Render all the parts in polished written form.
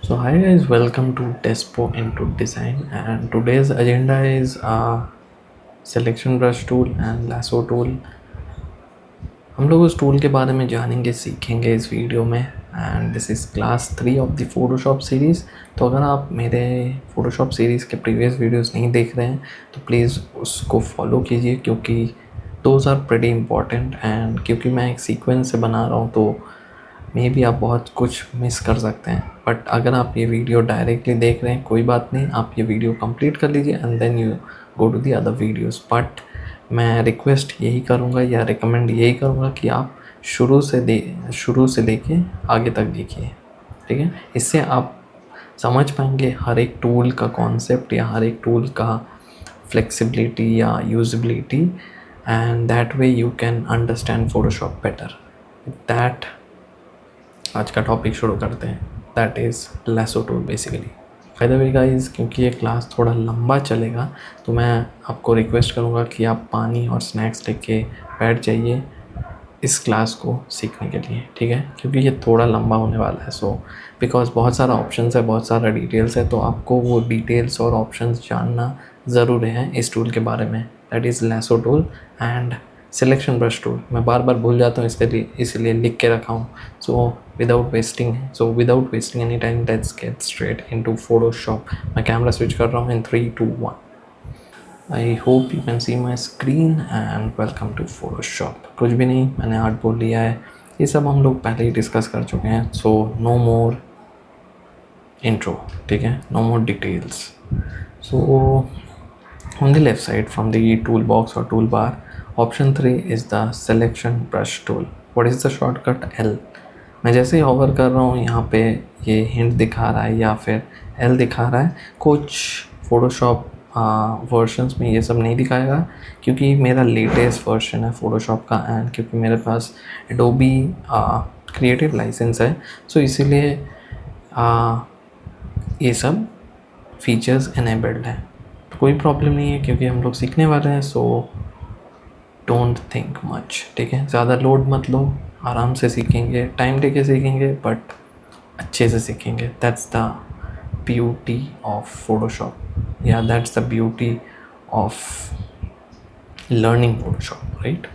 So hi guys, welcome to Despo into Design, and today's agenda is selection brush tool and lasso tool. हम लोग उस tool के बारे में जानेंगे, सीखेंगे इस वीडियो में। And this is class 3 of the Photoshop series. तो अगर आप मेरे फोटोशॉप सीरीज़ के प्रीवियस वीडियोस नहीं देख रहे हैं तो प्लीज़ उसको फॉलो कीजिए, क्योंकि those are pretty important. And क्योंकि मैं एक सीक्वेंस से बना रहा हूँ तो मे बी आप बहुत कुछ मिस कर सकते हैं। बट अगर आप ये वीडियो डायरेक्टली देख रहे हैं कोई बात नहीं, आप ये वीडियो कंप्लीट कर लीजिए and then you go to the other videos. But मैं रिक्वेस्ट यही करूँगा या रिकमेंड यही करूँगा कि आप शुरू से लेके आगे तक देखिए, ठीक है। इससे आप समझ पाएंगे हर एक टूल का कॉन्सेप्ट या हर एक टूल का फ्लेक्सिबिलिटी या usability, and that way you can understand Photoshop better. That आज का टॉपिक शुरू करते हैं, that is lasso tool basically. By the way guys, क्योंकि ये क्लास थोड़ा लंबा चलेगा तो मैं आपको रिक्वेस्ट करूँगा कि आप पानी और स्नैक्स लेके बैठ जाइए इस क्लास को सीखने के लिए, ठीक है। क्योंकि ये थोड़ा लंबा होने वाला है, सो बिकॉज बहुत सारा ऑप्शंस है, बहुत सारा डिटेल्स है, तो आपको वो डिटेल्स और ऑप्शंस जानना ज़रूरी है इस टूल के बारे में। That is lasso tool and selection brush tool. मैं बार बार भूल जाता हूँ, इसलिए लिख के रखा हूँ। So without wasting any time, let's get straight into Photoshop. मैं कैमरा स्विच कर रहा हूँ in 3, 2, 1। I hope you can see my screen and welcome to Photoshop. कुछ भी नहीं, मैंने आर्ट बोल लिया है, ये सब हम लोग पहले ही डिस्कस कर चुके हैं। सो नो मोर इंट्रो, ठीक है, no more details. So on the left side from the toolbox or toolbar, option 3 is the selection brush tool. What is the shortcut? L। मैं जैसे ही होवर कर रहा हूँ यहाँ पे ये हिंट दिखा रहा है या फिर L दिखा रहा है। कुछ फोटोशॉप वर्जन्स में ये सब नहीं दिखाएगा, क्योंकि मेरा लेटेस्ट वर्जन है फोटोशॉप का, एंड क्योंकि मेरे पास एडोबी क्रिएटिव लाइसेंस है, सो इसीलिए ये सब फीचर्स इनेबल्ड है। कोई प्रॉब्लम नहीं है क्योंकि हम लोग सीखने वाले हैं, सो डोंट थिंक मच, ठीक है। ज़्यादा लोड मत लो, आराम से सीखेंगे, टाइम लेके सीखेंगे, बट अच्छे से सीखेंगे। That's the beauty of Photoshop, या that's the beauty of learning Photoshop, right.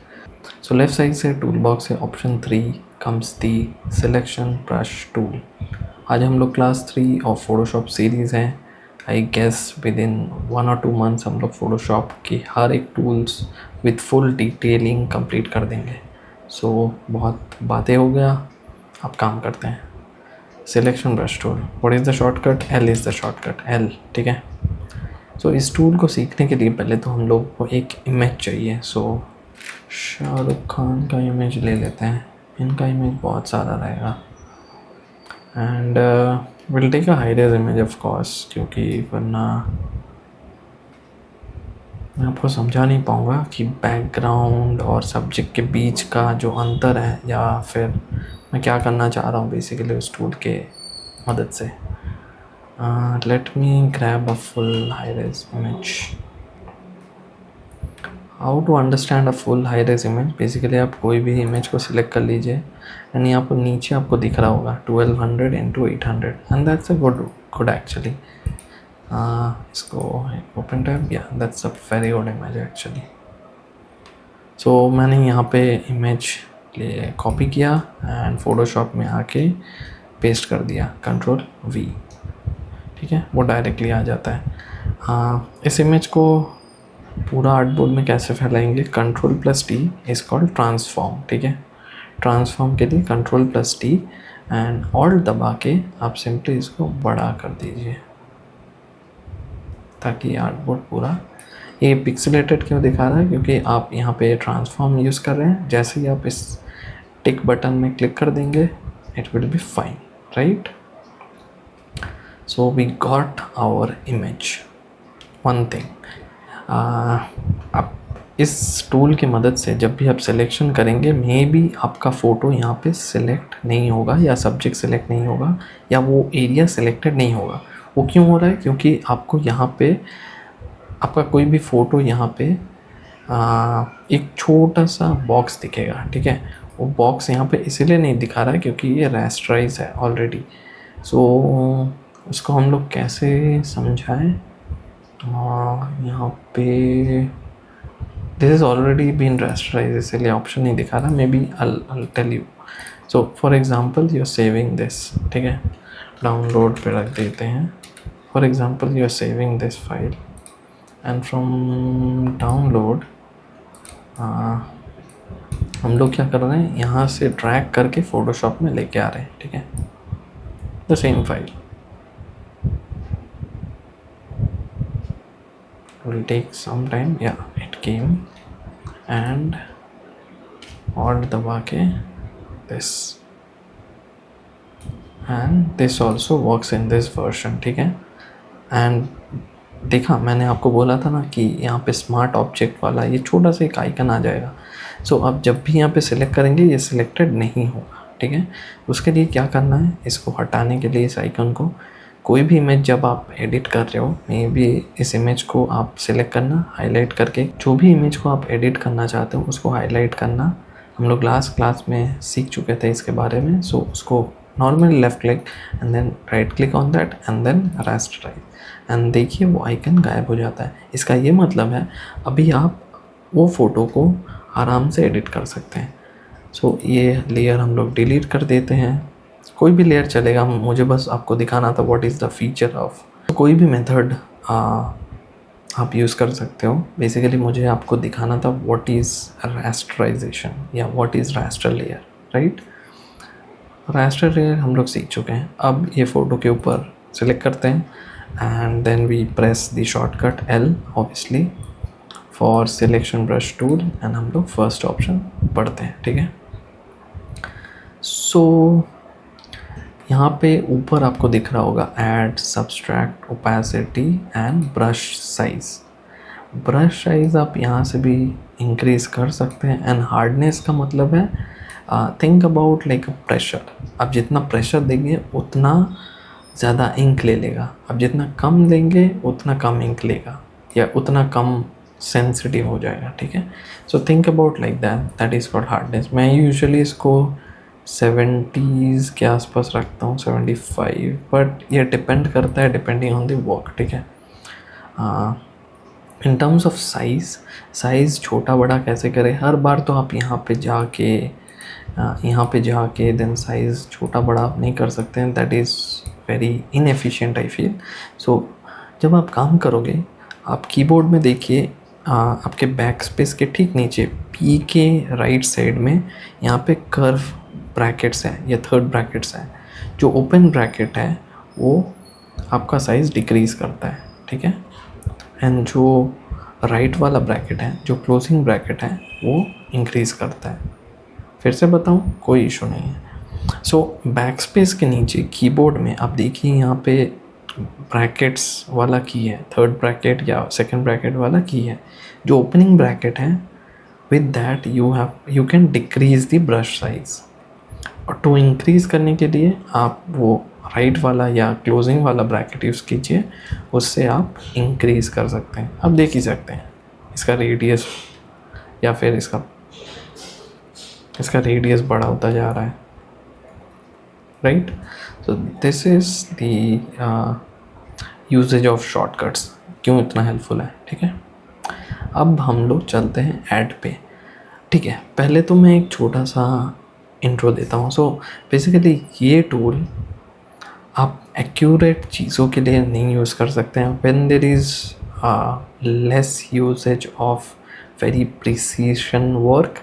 So left side से टूल बॉक्स से option 3 comes the selection brush tool. आज हम लोग क्लास 3 ऑफ फोटोशॉप सीरीज़ हैं। आई गेस विद इन 1 और 2 months हम लोग फोटोशॉप की हर एक tools with full detailing complete कर देंगे। सो बहुत बातें हो गया, अब काम करते हैं। Selection brush tool, what is the shortcut? L is the shortcut, L, ठीक है। सो इस टूल को सीखने के लिए पहले तो हम लोग को एक इमेज चाहिए। सो शाहरुख खान का इमेज ले लेते हैं, इनका इमेज बहुत सारा रहेगा, and will take a high res image of course, क्योंकि वरना मैं आपको समझा नहीं पाऊँगा कि बैकग्राउंड और सब्जेक्ट के बीच का जो अंतर है, या फिर मैं क्या करना चाह रहा हूँ बेसिकली उस टूल के मदद से। Let me grab a full high res image. How to understand a full high res image? Basically आप कोई भी इमेज को सिलेक्ट कर लीजिए, एंड यहाँ पर नीचे आपको दिख रहा होगा 1200 into 800, and that's a good actually. इसको ओपन टैब, या that's a very good image actually. So मैंने यहाँ पे इमेज कॉपी किया एंड फोटोशॉप में आके पेस्ट कर दिया, Ctrl+V, ठीक है, वो डायरेक्टली आ जाता है। इस इमेज को पूरा आर्टबोर्ड में कैसे फैलाएंगे? Ctrl+T इज़ कॉल्ड ट्रांसफॉर्म, ठीक है। ट्रांसफॉर्म के लिए Ctrl+T एंड ऑल्ट दबा के आप सिंपली इसको बड़ा कर दीजिए, ताकि आर्टबोर्ड पूरा ये पिक्सेलेटेड क्यों दिखा रहा है, क्योंकि आप यहाँ पे ट्रांसफॉर्म यूज़ कर रहे हैं। जैसे ही आप इस टिक बटन में क्लिक कर देंगे, it will be fine, right. So we got our image. One thing, आप इस टूल की मदद से जब भी आप सिलेक्शन करेंगे, मे बी आपका फ़ोटो यहाँ पे सिलेक्ट नहीं होगा, या सब्जेक्ट सिलेक्ट नहीं होगा, या वो एरिया सिलेक्टेड नहीं होगा। वो क्यों हो रहा है? क्योंकि आपको यहाँ पे आपका कोई भी फ़ोटो यहाँ पे एक छोटा सा बॉक्स दिखेगा, ठीक है। वो बॉक्स यहाँ पे इसीलिए नहीं दिखा रहा है क्योंकि ये रेस्टराइज है ऑलरेडी। सो उसको हम लोग कैसे समझाएं? यहाँ पे this is already been rasterize, इसलिए ऑप्शन नहीं दिखा रहा, maybe I'll tell you. So for example you are saving this, ठीक है, डाउनलोड पे रख देते हैं. For example you are saving this file and from download हम लोग क्या कर रहे हैं, यहाँ से ड्रैग करके फोटोशॉप में लेके आ रहे हैं, ठीक है, the same file. will take some time. Yeah, it came. And और दबा के this, and this also works in this version, ठीक है. and देखा, मैंने आपको बोला था ना कि यहाँ पे स्मार्ट ऑब्जेक्ट वाला ये छोटा सा एक आइकन आ जाएगा. सो अब जब भी यहाँ पे सिलेक्ट करेंगे ये सिलेक्टेड नहीं होगा, ठीक है. उसके लिए क्या करना है, इसको हटाने के लिए इस आइकन को, कोई भी इमेज जब आप एडिट कर रहे हो, मे बी इस इमेज को आप सिलेक्ट करना, हाईलाइट करके जो भी इमेज को आप एडिट करना चाहते हो उसको हाईलाइट करना. हम लोग लास्ट क्लास में सीख चुके थे इसके बारे में. सो उसको normal left click and then right click on that and then rasterize, and देखिए वो आइकन गायब हो जाता है. इसका ये मतलब है अभी आप वो फ़ोटो को आराम से एडिट कर सकते हैं. सो ये लेयर हम लोग डिलीट कर देते हैं. कोई भी लेयर चलेगा, मुझे बस आपको दिखाना था what is the feature of. कोई भी मेथड आप यूज़ कर सकते हो. बेसिकली मुझे आपको दिखाना था व्हाट इज़ रास्टराइजेशन या what is raster layer, right. Raster layer हम लोग सीख चुके हैं. अब ये फ़ोटो के ऊपर सेलेक्ट करते हैं and then we press the shortcut L obviously for selection brush tool, and हम लोग फर्स्ट ऑप्शन पढ़ते हैं, ठीक है. सो यहाँ पे ऊपर आपको दिख रहा होगा add subtract opacity and brush size. Brush size आप यहाँ से भी इंक्रीज़ कर सकते हैं. एंड हार्डनेस का मतलब है think about like a pressure. आप जितना प्रेशर देंगे उतना ज़्यादा इंक ले लेगा, आप जितना कम देंगे उतना कम इंक लेगा या उतना कम सेंसिटिव हो जाएगा, ठीक है. So think about like that is called hardness. मैं यूजुअली इसको 70s के आसपास रखता हूँ, 75, बट ये डिपेंड करता है डिपेंडिंग ऑन द वर्क, ठीक है. इन टर्म्स ऑफ साइज़ छोटा बड़ा कैसे करें, हर बार तो आप यहाँ पे जाके देन साइज़ छोटा बड़ा आप नहीं कर सकते हैं. That is very inefficient I feel. So जब आप काम करोगे, आप कीबोर्ड में देखिए आपके बैक स्पेस के ठीक नीचे P के राइट साइड में यहाँ पे कर्व ब्रैकेट्स हैं या थर्ड ब्रैकेट्स हैं. जो ओपन ब्रैकेट है वो आपका साइज़ डिक्रीज़ करता है, ठीक है. एंड जो राइट वाला ब्रैकेट है, जो क्लोजिंग ब्रैकेट है, वो इंक्रीज़ करता है. फिर से बताऊँ, कोई इशू नहीं है. सो बैक स्पेस के नीचे कीबोर्ड में आप देखिए यहाँ पे ब्रैकेट्स वाला की है, थर्ड ब्रैकेट या सेकंड ब्रैकेट वाला की है. जो ओपनिंग ब्रैकेट है, with that you can decrease the brush size. और टू इंक्रीज़ करने के लिए आप वो राइट वाला या क्लोजिंग वाला ब्रैकेट यूज़ कीजिए, उससे आप इंक्रीज़ कर सकते हैं. आप देख ही सकते हैं इसका रेडियस या फिर इसका रेडियस बड़ा होता जा रहा है, right. So this is the usages of shortcuts, क्यों इतना हेल्पफुल है, ठीक है. अब हम लोग चलते हैं ऐड पे, ठीक है. पहले तो मैं एक छोटा सा इंट्रो देता हूँ. सो बेसिकली ये टूल आप एक्यूरेट चीज़ों के लिए नहीं यूज़ कर सकते हैं. When there is less usage of very precision work,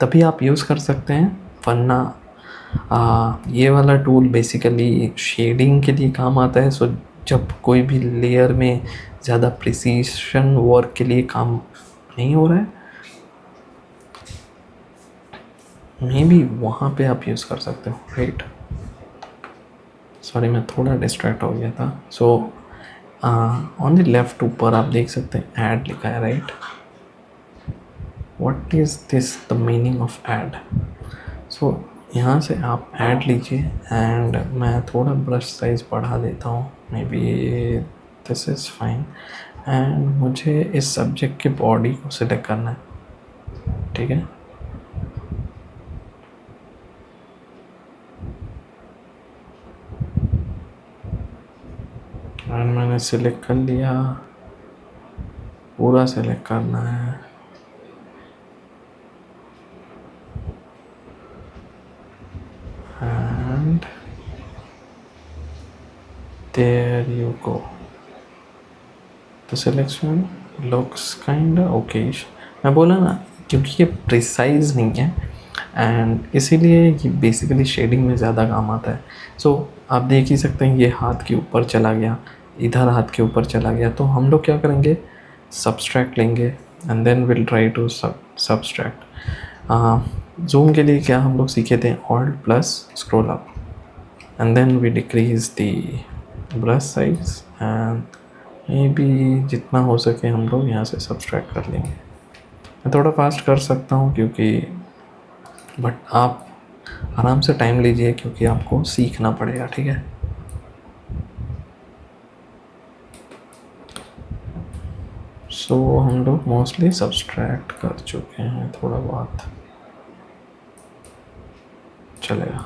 तभी आप यूज़ कर सकते हैं. वरना ये वाला टूल बेसिकली शेडिंग के लिए काम आता है. सो जब कोई भी लेयर में ज़्यादा प्रिसीशन वर्क के लिए काम नहीं हो रहा है, मे बी वहाँ पे आप यूज़ कर सकते हो, राइट. सॉरी, मैं थोड़ा डिस्ट्रैक्ट हो गया था. सो ऑन द लेफ्ट ऊपर आप देख सकते हैं ऐड लिखा है, right. What is this the meaning of add. So यहाँ से आप ऐड लीजिए एंड मैं थोड़ा ब्रश साइज़ बढ़ा देता हूँ, may be this is fine. And मुझे इस सब्जेक्ट के बॉडी को सिलेक्ट करना है, ठीक है. एंड मैंने सिलेक्ट कर लिया, पूरा सिलेक्ट करना है। And there you go, the selection looks kind okayish. मैं बोला ना, क्योंकि ये प्रिसाइज नहीं है एंड इसीलिए ये बेसिकली शेडिंग में ज़्यादा काम आता है। सो आप देख ही सकते हैं, ये हाथ के ऊपर चला गया, इधर हाथ के ऊपर चला गया। तो हम लोग क्या करेंगे, सब्सट्रैक्ट लेंगे and then will try to subtract. Zoom के लिए क्या हम लोग सीखे थे, alt plus scroll up and then we decrease the brush size and maybe जितना हो सके हम लोग यहाँ से सब्सट्रैक्ट कर लेंगे। मैं थोड़ा फास्ट कर सकता हूँ क्योंकि, बट आप आराम से टाइम लीजिए क्योंकि आपको सीखना पड़ेगा, ठीक है। सो हम लोग मोस्टली सब्सट्रैक्ट कर चुके हैं, थोड़ा बहुत चलेगा।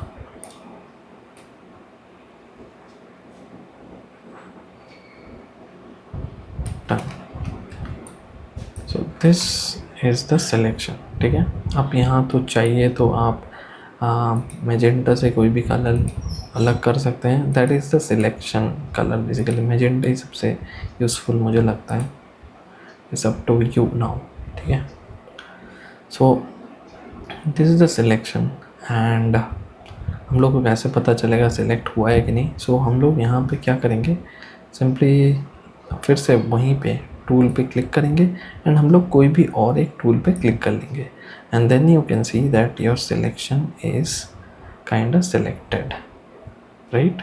Done. So this is the selection, ठीक है। आप यहाँ तो चाहिए तो आप मैजेंटा से कोई भी कलर अलग कर सकते हैं, that is the selection colour. Basically magenta ही सबसे यूज़फुल मुझे लगता है। It's up to you now, ठीक है। So this is the selection and हम लोग को कैसे पता चलेगा सिलेक्ट हुआ है कि नहीं। सो हम लोग यहाँ पे क्या करेंगे, सिंपली फिर से वहीं पे टूल पे क्लिक करेंगे एंड हम लोग कोई भी और एक टूल पे क्लिक कर लेंगे and then you can see that your selection is kind of selected, right.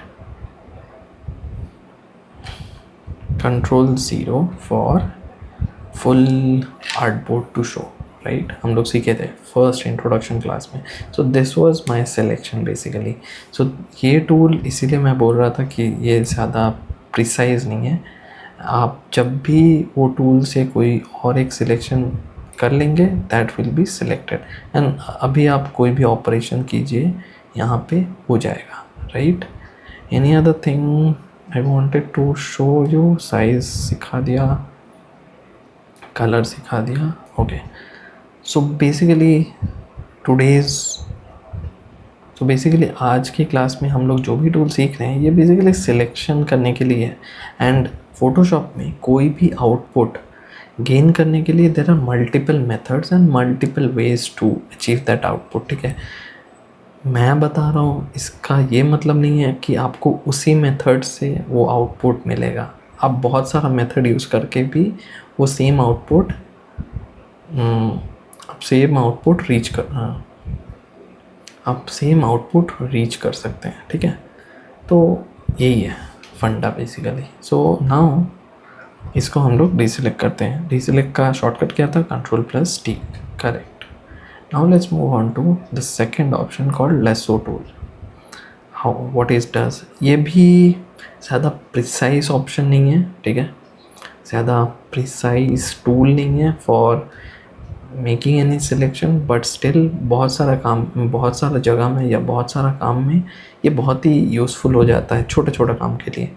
Ctrl+0 for full artboard to show, right. हम लोग सीखे थे फर्स्ट इंट्रोडक्शन क्लास में। So this was my selection basically. So ये tool इसीलिए मैं बोल रहा था कि ये ज़्यादा प्रिसाइज नहीं है। आप जब भी वो टूल से कोई और एक सिलेक्शन कर लेंगे that will be selected and अभी आप कोई भी ऑपरेशन कीजिए यहाँ पे हो जाएगा, right. Any other thing I wanted to show you, size सिखा दिया, कलर सिखा दिया, ओके। सो बेसिकली आज की क्लास में हम लोग जो भी टूल सीख रहे हैं ये बेसिकली सिलेक्शन करने के लिए है। एंड फोटोशॉप में कोई भी आउटपुट गेन करने के लिए there are multiple methods and multiple ways to achieve that output, ठीक है। मैं बता रहा हूँ, इसका ये मतलब नहीं है कि आपको उसी मेथड से वो आउटपुट मिलेगा। आप बहुत सारा मेथड यूज़ करके भी वो सेम आउटपुट आप सेम आउटपुट रीच कर सकते हैं, ठीक है। तो यही है फंडा बेसिकली। सो नाउ इसको हम लोग डीसेलेक्ट करते हैं। डीसेलेक्ट का शॉर्टकट क्या था, Ctrl+T, correct. Now let's move on to the second option called lasso tool. How what is does, ये भी ज़्यादा प्रिसाइज ऑप्शन नहीं है, ठीक है। ज़्यादा प्रिसाइज टूल नहीं है for making any selection, but still बहुत सारा जगह में या बहुत सारा काम में ये बहुत ही यूज़फुल हो जाता है, छोटे छोटे काम के लिए।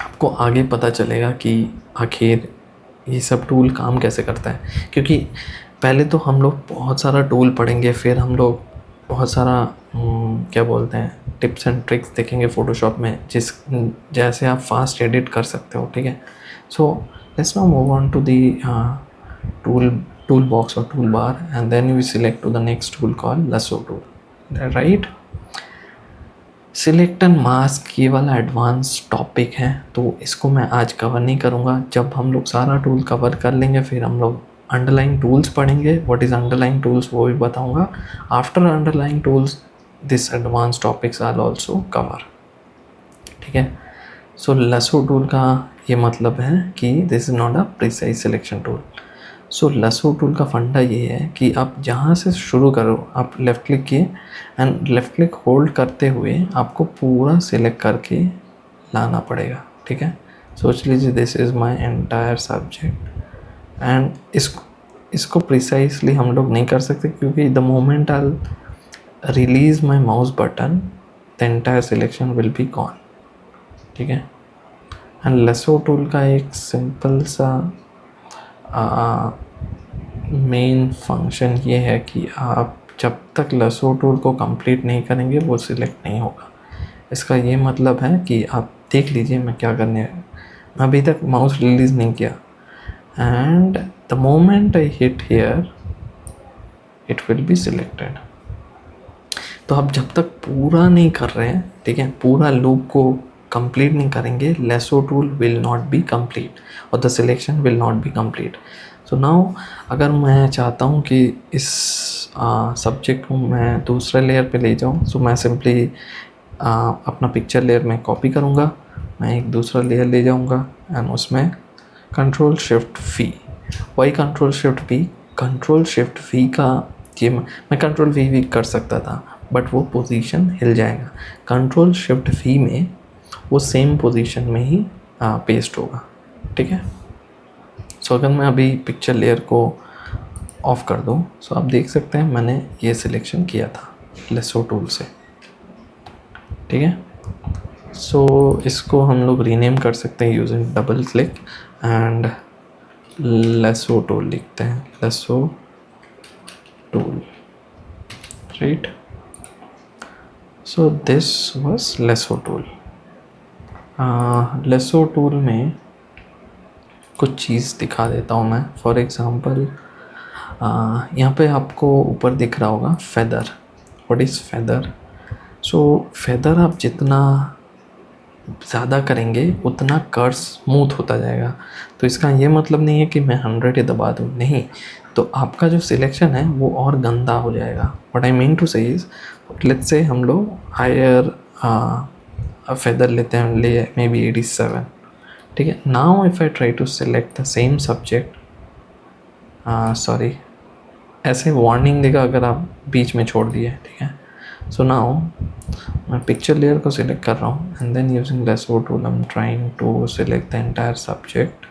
आपको आगे पता चलेगा कि आखिर ये सब टूल काम कैसे करता है, क्योंकि पहले तो हम लोग बहुत सारा टूल पढ़ेंगे, फिर हम लोग बहुत सारा क्या बोलते हैं टिप्स एंड ट्रिक्स देखेंगे फ़ोटोशॉप में, जैसे आप फास्ट एडिट कर सकते हो, ठीक है। So let's now move on to the tool box or toolbar and then we select to the next tool called lasso tool, right। Select and mask ये वाला एडवांस टॉपिक है, तो इसको मैं आज कवर नहीं करूँगा। जब हम लोग सारा टूल कवर कर लेंगे फिर हम लोग अंडरलाइन टूल्स पढ़ेंगे। व्हाट इज़ अंडरलाइन टूल्स वो भी बताऊँगा। After underline tools this advance topics are also cover, ठीक है। सो लसो टूल का ये मतलब है कि this is not a precise selection tool. So lasso tool का फंडा ये है कि आप जहाँ से शुरू करो, आप लेफ़्ट क्लिक किए एंड लेफ़्ट क्लिक होल्ड करते हुए आपको पूरा सिलेक्ट करके लाना पड़ेगा, ठीक है। सोच लीजिए this is my entire subject and इसको प्रिसाइजली हम लोग नहीं कर सकते, क्योंकि the moment I release my mouse button the entire selection will be gone, ठीक है। एंड लेसो टूल का एक सिंपल सा मेन फंक्शन ये है कि आप जब तक लेसो टूल को कंप्लीट नहीं करेंगे वो सिलेक्ट नहीं होगा। इसका ये मतलब है कि आप देख लीजिए मैं क्या करने, मैं अभी तक माउस रिलीज़ नहीं किया, and the moment I hit here it will be selected. तो आप जब तक पूरा नहीं कर रहे हैं, ठीक है, पूरा लूप को कंप्लीट नहीं करेंगे, lasso tool will not be complete और the selection will not be complete. So now अगर मैं चाहता हूँ कि इस सब्जेक्ट को मैं दूसरे लेयर पे ले जाऊँ, सो मैं सिंपली अपना पिक्चर लेयर में कॉपी करूँगा, मैं एक दूसरा लेयर ले जाऊँगा एंड उसमें control shift V, why control shift V, control shift V का ये मैं कंट्रोल वी कर सकता था बट वो पोजीशन हिल जाएगा। कंट्रोल शिफ्ट वी में वो सेम पोजीशन में ही पेस्ट होगा, ठीक है। सो अगर मैं अभी पिक्चर लेयर को ऑफ कर दूँ, सो आप देख सकते हैं मैंने ये सिलेक्शन किया था लेसो टूल से, ठीक है। सो इसको हम लोग रीनेम कर सकते हैं using double click and lasso tool लिखते हैं, lasso tool, right. So this was lasso tool. Lasso tool में कुछ चीज़ दिखा देता हूँ मैं। फॉर एग्ज़ाम्पल यहाँ पे आपको ऊपर दिख रहा होगा feather. What is feather? So feather आप जितना ज़्यादा करेंगे उतना कर्व स्मूथ होता जाएगा। तो इसका ये मतलब नहीं है कि मैं 100 ही दबा दूँ, नहीं, तो आपका जो सिलेक्शन है वो और गंदा हो जाएगा। व्हाट आई मीन टू से इज़, लेट्स से हम लोग हायर फेदर लेते हैं, ले मे बी 87, ठीक है। Now if I try to select the same subject, sorry ऐसे वार्निंग देगा अगर आप बीच में छोड़ दिए, ठीक है। सो नाउ मैं पिक्चर लेयर को सिलेक्ट कर रहा हूँ and then using lasso tool I am trying to select the entire subject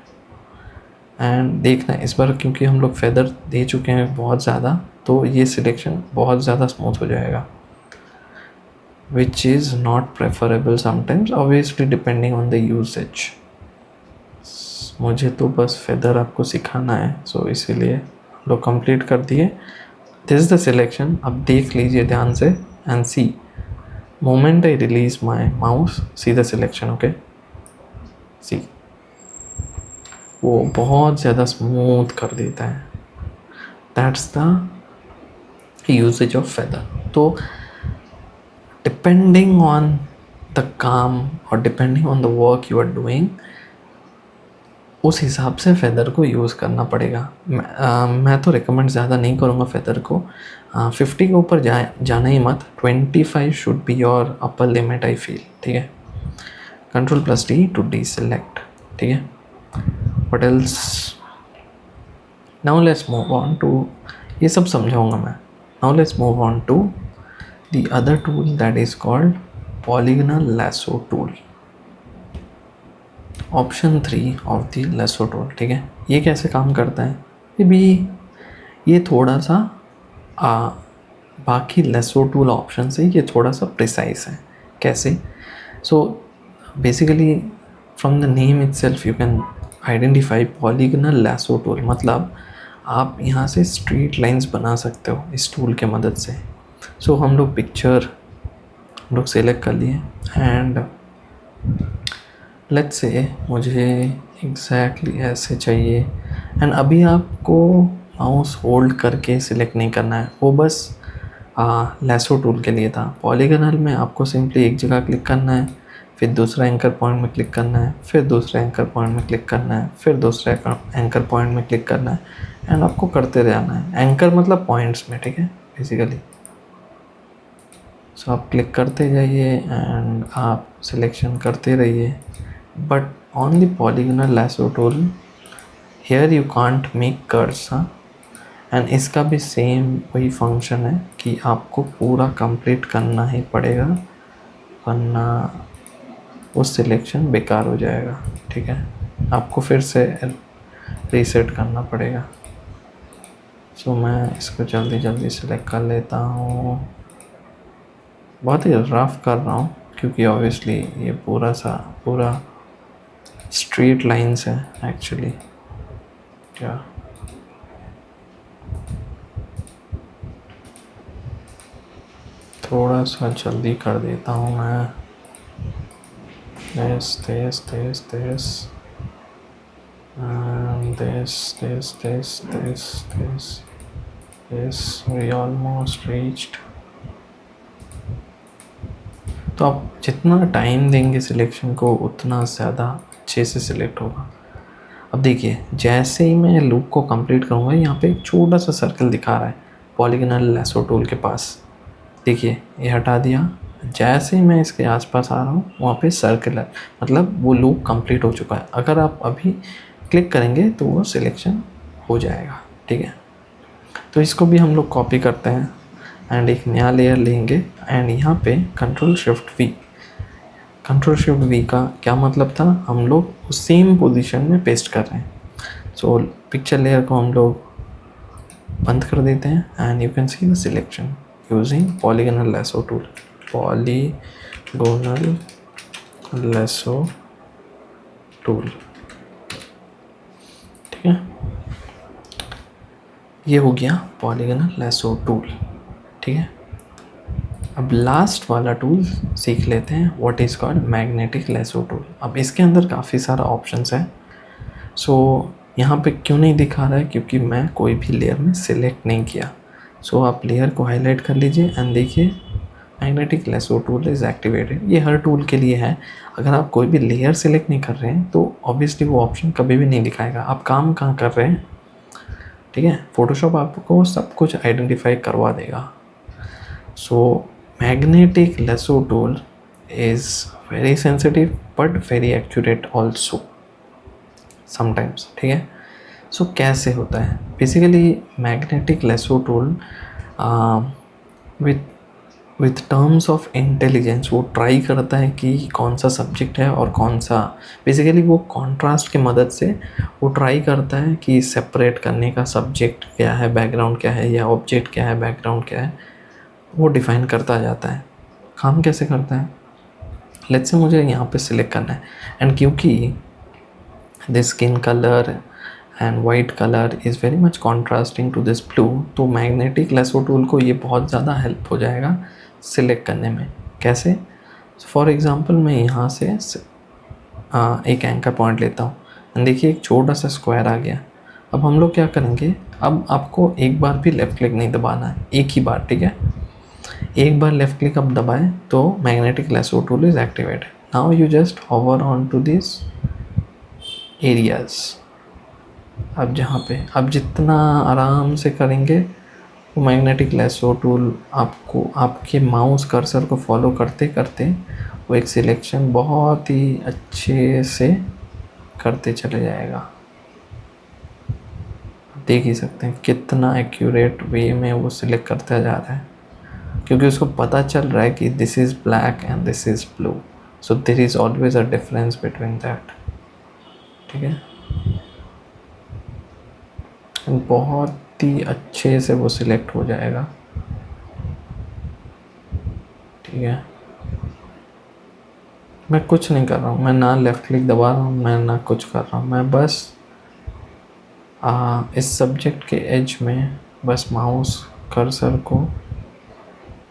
and देखना इस बार क्योंकि हम लोग फेदर दे चुके हैं बहुत ज़्यादा, तो ये सिलेक्शन बहुत ज़्यादा स्मूथ हो जाएगा, which is not preferable sometimes obviously depending on the usage. मुझे तो बस फेदर आपको सिखाना है, सो इसीलिए लोग कंप्लीट कर दिए। This is the selection. अब देख लीजिए ध्यान से and see, moment I release my mouse, see the selection, okay, see वो बहुत ज़्यादा स्मूथ कर देता है। That's the usage of feather. तो डिपेंडिंग ऑन द काम और depending on the work you are doing, उस हिसाब से फेदर को यूज़ करना पड़ेगा। मैं तो रिकमेंड ज़्यादा नहीं करूँगा फेदर को। 50 के ऊपर जाना ही मत, 25 should be your upper limit I feel, ठीक है। Control plus D to deselect, ठीक है। What else? Now let's move on to, ये सब समझाऊंगा मैं। Now let's move on to the other tool that is called polygonal lasso tool, option 3 of the lasso tool, ठीक है। ये कैसे काम करता है? ये थोड़ा सा बाकी लेसो टूल ऑप्शन से ये थोड़ा सा प्रिसाइज है। कैसे? So basically from the name itself you can identify polygonal lasso tool, मतलब आप यहाँ से स्ट्रीट लाइंस बना सकते हो इस टूल के मदद से। सो हम लोग पिक्चर सेलेक्ट कर लिए एंड लेट्स से मुझे एग्जैक्टली ऐसे चाहिए, एंड अभी आपको माउस होल्ड करके सिलेक्ट नहीं करना है, वो बस लेसो टूल के लिए था। पॉलीगोनल में आपको सिंपली एक जगह क्लिक करना है, फिर दूसरा एंकर पॉइंट में क्लिक करना है, फिर दूसरे एंकर पॉइंट में क्लिक करना है, फिर दूसरे एंकर पॉइंट में क्लिक करना है, एंड आपको करते रहना है। एंकर मतलब पॉइंट्स में, ठीक है, बेसिकली। सो आप क्लिक करते जाइए एंड आप सिलेक्शन करते रहिए, but on the polygonal lasso tool here you can't make curves, हाँ। एंड इसका भी सेम वही फंक्शन है कि आपको पूरा कंप्लीट करना ही पड़ेगा, वरना वो सिलेक्शन बेकार हो जाएगा, ठीक है। आपको फिर से रीसेट करना पड़ेगा। सो मैं इसको जल्दी जल्दी सिलेक्ट कर लेता हूँ, बहुत ही रफ कर रहा हूँ क्योंकि ऑब्वियसली ये पूरा स्ट्रेट लाइंस है एक्चुअली। क्या थोड़ा सा जल्दी कर देता हूँ मैं। this and this we almost reached। तो आप जितना टाइम देंगे सिलेक्शन को उतना ज़्यादा अच्छे से सिलेक्ट होगा। अब देखिए जैसे ही मैं लूप को कंप्लीट करूँगा, यहाँ पे एक छोटा सा सर्कल दिखा रहा है पॉलीगोनल लैसो टूल के पास। देखिए ये हटा दिया, जैसे ही मैं इसके आसपास आ रहा हूँ वहाँ पे सर्कल है, मतलब वो लूप कंप्लीट हो चुका है। अगर आप अभी क्लिक करेंगे तो वो सिलेक्शन हो जाएगा, ठीक है। तो इसको भी हम लोग कॉपी करते हैं एंड एक नया लेयर लेंगे एंड यहाँ पे कंट्रोल शिफ्ट वी का क्या मतलब था, हम लोग उस सेम पोजीशन में पेस्ट कर रहे हैं। सो पिक्चर लेयर को हम लोग बंद कर देते हैं and you can see the selection using polygonal lasso tool. Polygonal lasso tool, ठीक है। ये हो गया पॉलीगोनल लैसो टूल, ठीक है। अब लास्ट वाला टूल सीख लेते हैं, what is called magnetic lasso tool. अब इसके अंदर काफ़ी सारा ऑप्शंस है। सो यहाँ पे क्यों नहीं दिखा रहा है, क्योंकि मैं कोई भी लेयर में सिलेक्ट नहीं किया। सो आप लेयर को हाईलाइट कर लीजिए एंड देखिए magnetic lasso tool is activated. ये हर टूल के लिए है। अगर आप कोई भी लेयर सिलेक्ट नहीं कर रहे हैं तो ऑब्वियसली वो ऑप्शन कभी भी नहीं दिखाएगा। आप काम कहाँ कर रहे हैं, ठीक है। फोटोशॉप आपको सब कुछ आइडेंटिफाई करवा देगा। So magnetic lasso tool is very sensitive but very accurate also sometimes, ठीक है। सो कैसे होता है basically magnetic lasso tool with terms of intelligence वो ट्राई करता है कि कौन सा सब्जेक्ट है और कौन सा, बेसिकली वो कॉन्ट्रास्ट की मदद से वो ट्राई करता है कि सेपरेट करने का सब्जेक्ट क्या है, बैकग्राउंड क्या है, या ऑब्जेक्ट क्या है, बैकग्राउंड क्या है, वो डिफ़ाइन करता जाता है। काम कैसे करता है, लेट्स से मुझे यहाँ पे सिलेक्ट करना है एंड क्योंकि this skin colour and white colour is very much contrasting to this blue, तो मैग्नेटिक लैसो टूल को ये बहुत ज़्यादा हेल्प हो जाएगा सिलेक्ट करने में। कैसे, फॉर एग्ज़ाम्पल मैं यहाँ से एक एंकर पॉइंट लेता हूँ एंड देखिए एक छोटा सा स्क्वायर आ गया। अब हम लोग क्या करेंगे, अब आपको एक बार भी लेफ़्ट क्लिक नहीं दबाना है, एक ही बार, ठीक है। एक बार लेफ़्ट क्लिक अब दबाएं तो magnetic lasso tool is activated. Now you just hover on to this areas. अब जहाँ पे अब जितना आराम से करेंगे वो मैग्नेटिक लैसो टूल आपको आपके माउस कर्सर को फॉलो करते करते वो एक सिलेक्शन बहुत ही अच्छे से करते चले जाएगा। देख ही सकते हैं कितना एक्यूरेट वे में वो सिलेक्ट करता जा रहा है, क्योंकि उसको पता चल रहा है कि this is black and this is blue, so there is always a difference between that, ठीक है। बहुत ही अच्छे से वो सिलेक्ट हो जाएगा, ठीक है। मैं कुछ नहीं कर रहा हूँ, मैं ना लेफ़्ट क्लिक दबा रहा हूँ, मैं ना कुछ कर रहा हूँ, मैं बस इस सब्जेक्ट के एज में बस माउस कर्सर को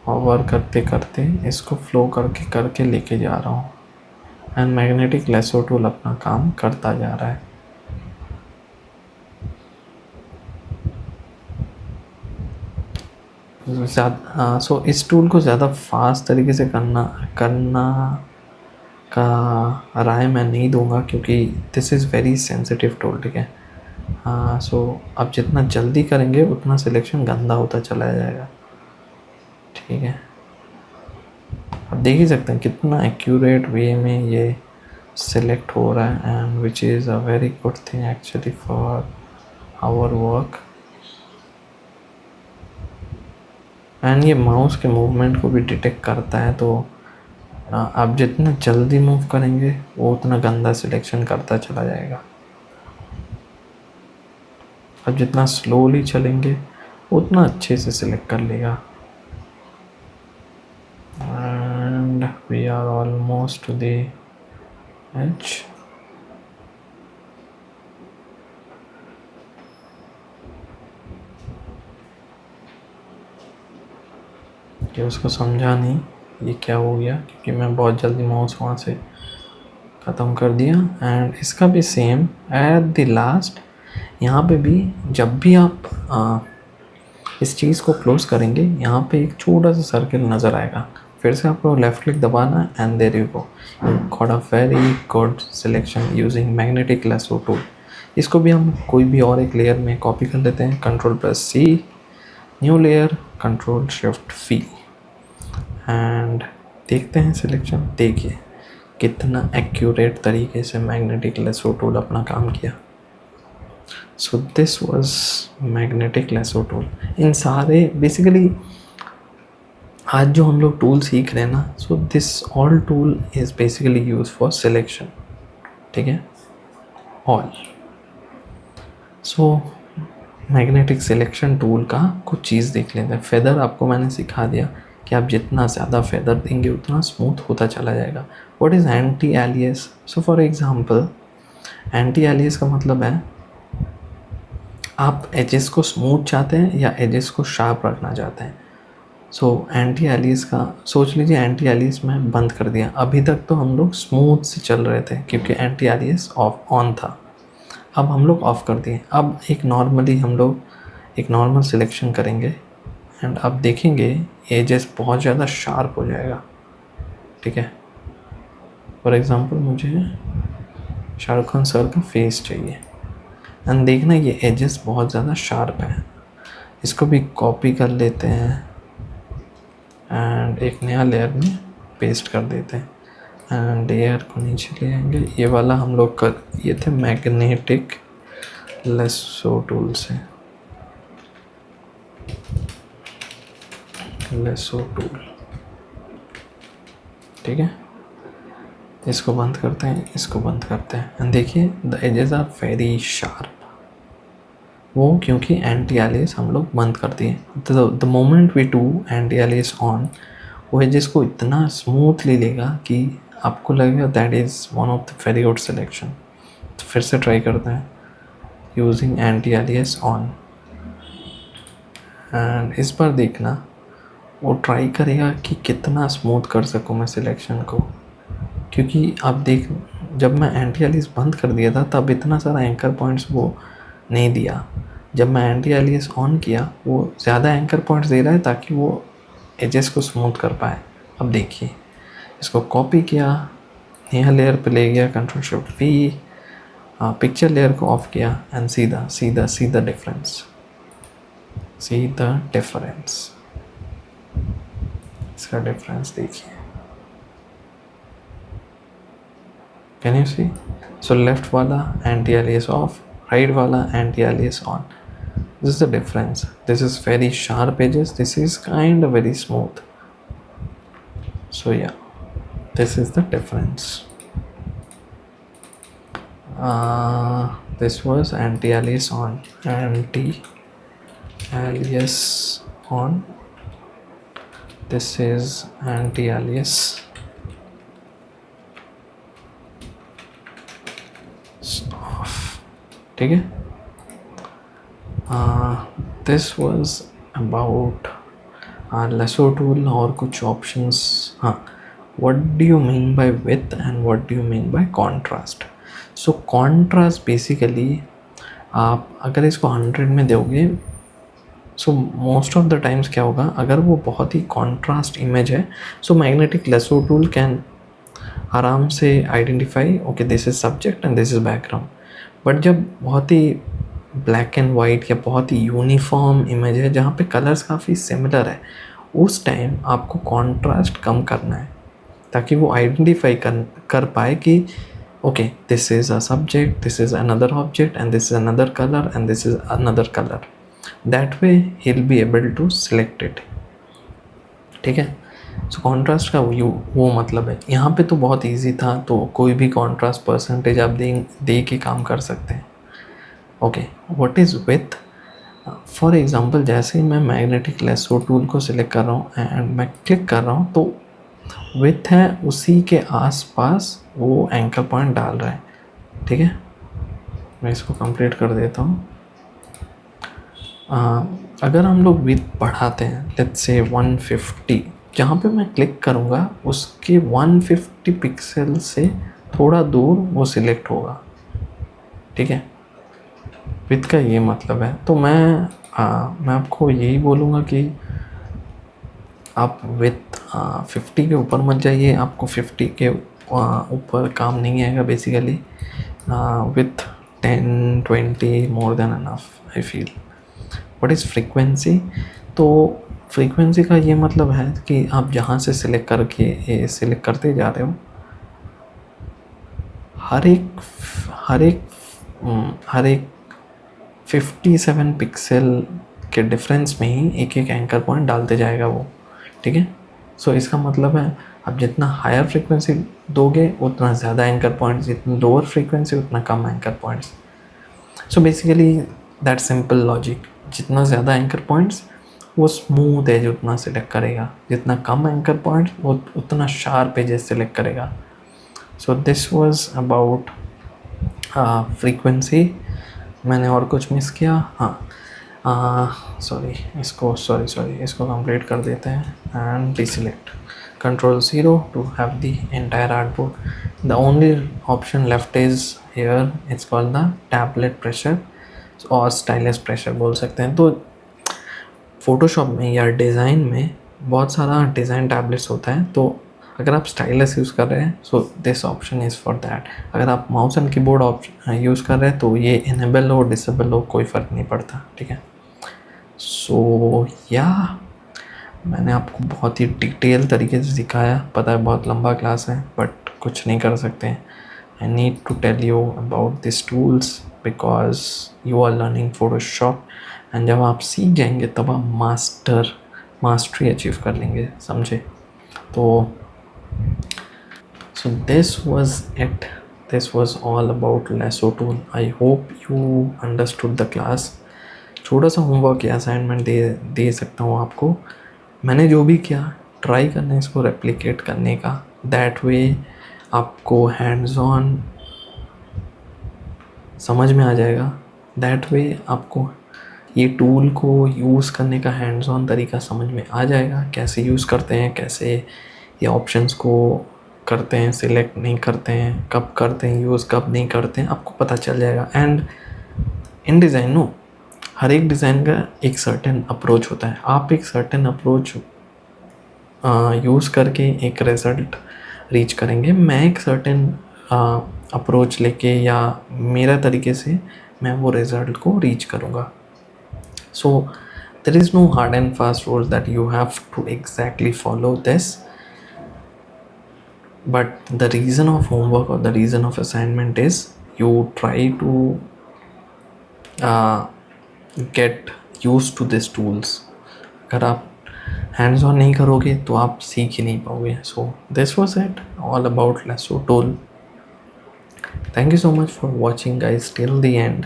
होवर करते करते इसको फ्लो करके लेके जा रहा हूँ एंड मैग्नेटिक लैसो टूल अपना काम करता जा रहा है। सो इस टूल को ज़्यादा फास्ट तरीके से करना का राय मैं नहीं दूंगा, क्योंकि this is very sensitive tool, ठीक है। सो आप जितना जल्दी करेंगे उतना सिलेक्शन गंदा होता चला जाएगा, ठीक है। आप देख ही सकते हैं कितना एक्यूरेट वे में ये सिलेक्ट हो रहा है and which is a very good thing actually for our work. And ये माउस के मूवमेंट को भी डिटेक्ट करता है, तो आप जितना जल्दी मूव करेंगे वो उतना गंदा सिलेक्शन करता चला जाएगा। अब जितना स्लोली चलेंगे उतना अच्छे से सिलेक्ट कर लेगा। And we are almost to the edge. कि उसको समझा नहीं ये क्या हो गया, क्योंकि मैं बहुत जल्दी माउस वहाँ से ख़त्म कर दिया। एंड इसका भी सेम एट द लास्ट, यहाँ पे भी जब भी आप इस चीज़ को क्लोज करेंगे यहाँ पे एक छोटा सा सर्किल नज़र आएगा, फिर से आपको लेफ्ट क्लिक दबाना and there you go, you got a very good selection using magnetic lasso tool. इसको भी हम कोई भी और एक लेयर में कॉपी कर लेते हैं, Ctrl+C, new layer, Ctrl+Shift+V and देखते हैं सिलेक्शन। देखिए कितना एक्यूरेट तरीके से मैग्नेटिक लेसो टूल अपना काम किया। So this was magnetic lasso tool. इन सारे बेसिकली आज जो हम लोग टूल सीख रहे हैं ना, so this all tool is basically use for selection, ठीक है, all. So magnetic selection tool का कुछ चीज़ देख लेते हैं। फेदर आपको मैंने सिखा दिया कि आप जितना ज़्यादा फेदर देंगे उतना स्मूथ होता चला जाएगा। What is anti alias? So for example anti alias का मतलब है आप एजेस को स्मूथ चाहते हैं या एजेस को शार्प रखना चाहते हैं। सो एंटी एलियस का सोच लीजिए, एंटी एलियस में बंद कर दिया। अभी तक तो हम लोग स्मूथ से चल रहे थे क्योंकि एंटी एलियस ऑफ ऑन था, अब हम लोग ऑफ़ कर दिए। अब एक नॉर्मली हम लोग एक नॉर्मल सिलेक्शन करेंगे एंड अब देखेंगे एजेस बहुत ज़्यादा शार्प हो जाएगा, ठीक है। फॉर एग्ज़ाम्पल मुझे शाहरुख खान सर का फेस चाहिए एंड देखना ये एजेस बहुत ज़्यादा शार्प है। इसको भी कॉपी कर लेते हैं एंड एक नया लेयर में पेस्ट कर देते हैं एंड लेयर को नीचे ले आएंगे। ये वाला हम लोग कर ये थे मैग्नेटिक लेसो टूल से, लेसो टूल, ठीक है। इसको बंद करते हैं, इसको बंद करते हैं एंड देखिए the edges are very sharp. वो क्योंकि एंटी एलियस हम लोग बंद कर दिए। The moment we do anti alias on, वो एजेस को इतना स्मूथली लेगा कि आपको लगेगा that is one of the very good selection. तो फिर से ट्राई करते हैं using anti alias on and इस बार देखना वो ट्राई करेगा कि कितना स्मूथ कर सकूँ मैं सिलेक्शन को, क्योंकि आप देख जब मैं एंटी एलियस बंद कर दिया था तब इतना सारा एंकर पॉइंट्स वो नहीं दिया। जब मैं एंटी एलियस ऑन किया वो ज़्यादा एंकर पॉइंट्स दे रहा है ताकि वो एजेस को स्मूथ कर पाए। अब देखिए इसको कॉपी किया, नया लेयर पे ले गया, Ctrl+Shift+V, पिक्चर लेयर को ऑफ किया एंड सीधा सीधा सीधा डिफरेंस, सीधा डिफरेंस, इसका डिफरेंस देखिए। Can you see? So left वाला एंटी एलियस ऑफ, राइट वाला anti alias on. This is the difference. This is very sharp edges, this is kind of very smooth. So yeah, this is the difference. This was anti-alias on, anti-alias on. This is anti-alias off. ठीक है. This was about lasso tool और कुछ options. हाँ, what do you mean by width and what do you mean by contrast? So contrast basically आप अगर इसको 100 में दोगे, so most of the times क्या होगा, अगर वो बहुत ही कॉन्ट्रास्ट इमेज है, so magnetic lasso tool can आराम से identify okay this is subject and this is background. But जब बहुत ही ब्लैक एंड वाइट या बहुत ही यूनिफॉर्म इमेज है जहाँ पे कलर्स काफ़ी सिमिलर है, उस टाइम आपको कॉन्ट्रास्ट कम करना है ताकि वो आइडेंटिफाई कर पाए कि okay this is a subject, this is another object and this is another colour and this is another colour. That way he will be able to select it. ठीक है. सो कॉन्ट्रास्ट का वो मतलब है. यहाँ पे तो बहुत इजी था, तो कोई भी कॉन्ट्रास्ट परसेंटेज आप दे के काम कर सकते हैं. Okay, what is with? For example जैसे ही मैं मैग्नेटिक लेसो टूल को सिलेक्ट कर रहा हूँ एंड मैं क्लिक कर रहा हूँ तो विथ है उसी के आसपास वो एंकर पॉइंट डाल रहा है. ठीक है, मैं इसको कंप्लीट कर देता हूँ. अगर हम लोग विथ बढ़ाते हैं, लेट्स से 150, जहाँ पे मैं क्लिक करूँगा उसके 150 पिक्सल से थोड़ा दूर वो सिलेक्ट होगा, ठीक है। विथ का ये मतलब है। तो मैं आपको यही बोलूँगा कि आप विथ 50 के ऊपर मत जाइए, आपको 50 के ऊपर काम नहीं आएगा basically. With 10-20 more than enough I feel. What is frequency? तो फ्रीक्वेंसी का ये मतलब है कि आप जहाँ से सिलेक्ट करते जा रहे हो, हर एक 57 पिक्सल के डिफरेंस में ही एक एक एंकर पॉइंट डालते जाएगा वो, ठीक है। सो इसका मतलब है आप जितना हायर फ्रीक्वेंसी दोगे उतना ज़्यादा एंकर पॉइंट्स, जितना लोअर फ्रीक्वेंसी उतना कम anchor points. So basically that simple logic, जितना ज़्यादा एंकर पॉइंट्स वो स्मूथ एज उतना सिलेक्ट करेगा, जितना कम एंकर पॉइंट्स वो उतना शार्प एजेस सिलेक्ट करेगा। सो दिस वाज अबाउट फ्रीक्वेंसी। मैंने और कुछ मिस किया? हाँ, इसको कंप्लीट कर देते हैं and deselect Ctrl 0 to have the entire artboard. The only option left is here, it's called the tablet pressure और स्टाइलस प्रेशर बोल सकते हैं। तो फ़ोटोशॉप में या डिज़ाइन में बहुत सारा डिज़ाइन टैबलेट्स होता है, तो अगर आप स्टाइलस यूज़ कर रहे हैं so this option is for that. अगर आप mouse and keyboard option use कर रहे हैं तो ये इनेबल हो डिसेबल हो कोई फ़र्क नहीं पड़ता, ठीक है। सो या मैंने आपको बहुत ही डिटेल तरीके से सिखाया, पता है बहुत लंबा क्लास है बट कुछ नहीं कर सकते। I need to tell you about this tools because you are learning Photoshop, and जब आप सीख जाएंगे तब आप मास्टरी अचीव कर लेंगे, समझे। तो so this was it, this was all about lasso tool. I hope you understood the class. छोटा सा होमवर्क या असाइनमेंट दे सकता हूँ आपको। मैंने जो भी किया ट्राई करना है इसको रेप्लिकेट करने का, दैट वे आपको हैंड्स ऑन समझ में आ जाएगा, दैट वे आपको ये टूल को यूज़ करने का हैंड्स ऑन तरीका समझ में आ जाएगा, कैसे यूज़ करते हैं, कैसे ये ऑप्शंस को करते हैं, सिलेक्ट नहीं करते हैं, कब करते हैं यूज़, कब नहीं करते हैं, आपको पता चल जाएगा। एंड इन डिज़ाइन हर एक डिज़ाइन का एक सर्टेन अप्रोच होता है, आप एक सर्टेन अप्रोच यूज़ करके एक रिज़ल्ट रीच करेंगे। मैं एक सर्टेन अप्रोच लेके या मेरा तरीके से मैं वो रिज़ल्ट को रीच करूँगा। So there is no hard and fast rules that you have to exactly follow this, but the reason of homework or the reason of assignment is you try to get used to these tools. अगर आप hands on नहीं करोगे तो आप सीख ही नहीं पाओगे। So this was it all about lasso tool. Thank you so much for watching guys till the end.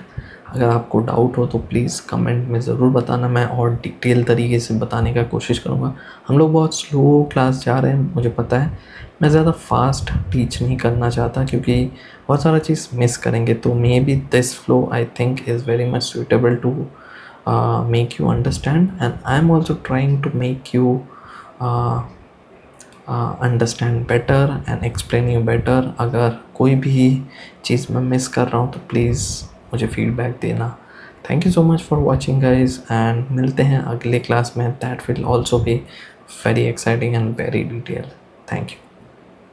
अगर आपको डाउट हो तो प्लीज़ कमेंट में ज़रूर बताना, मैं और डिटेल तरीके से बताने का कोशिश करूँगा। हम लोग बहुत स्लो क्लास जा रहे हैं, मुझे पता है, मैं ज़्यादा फास्ट टीच नहीं करना चाहता क्योंकि बहुत सारा चीज़ मिस करेंगे। तो may be this flow I think is very much suitable to make you understand, and I am also trying to make you understand better and explain you better. अगर कोई भी चीज़ मैं मिस कर रहा हूँ तो प्लीज़ मुझे फीडबैक देना। Thank you so much for watching guys, and मिलते हैं अगले क्लास में, that will also be very exciting and very detail. Thank you.